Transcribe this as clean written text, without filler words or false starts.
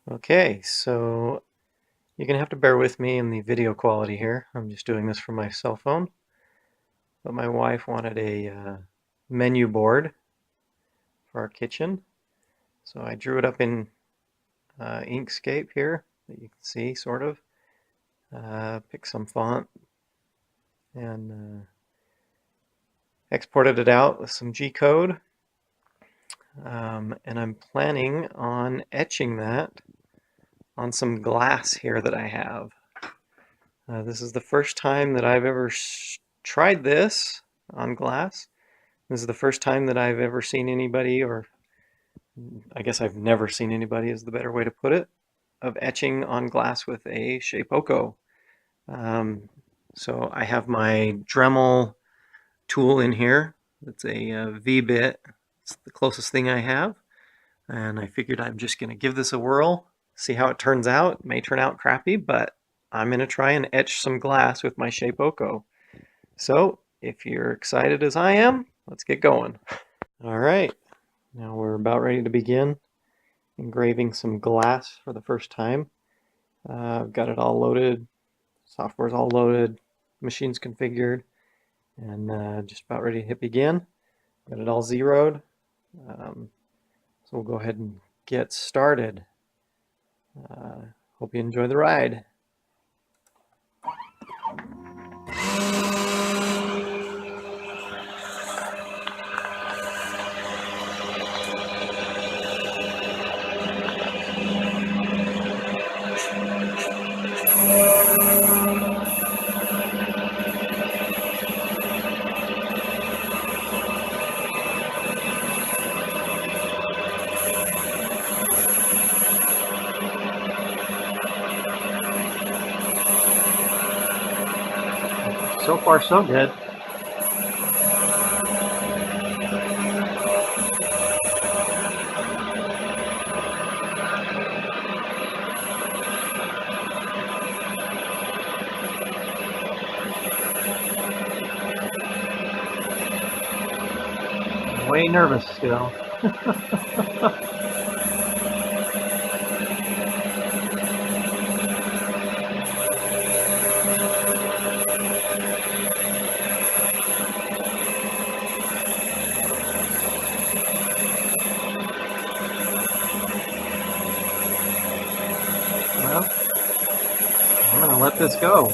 Okay, so you're going to have to bear with me in the video quality here. I'm just doing this from my cell phone. But my wife wanted a menu board for our kitchen. So I drew it up in Inkscape here that you can see, sort of. Picked some font and exported it out with some G code. And I'm planning on etching that on some glass here that I have. This is the first time that I've ever tried this on glass. This is the first time that I've ever seen anybody, or I guess I've never seen anybody is the better way to put it, of etching on glass with a ShapeOko. So I have my Dremel tool in here. It's a V-bit. It's the closest thing I have. And I figured I'm just going to give this a whirl, see how it turns out. It may turn out crappy, but I'm going to try and etch some glass with my ShapeOko. So if you're excited as I am, let's get going. All right, now we're about ready to begin engraving some glass for the first time. I've got it all loaded, software's all loaded, machine's configured, and just about ready to hit begin. Got it all zeroed. So we'll go ahead and get started. Hope you enjoy the ride. So far, so good. I'm way nervous still. Well, I'm gonna let this go.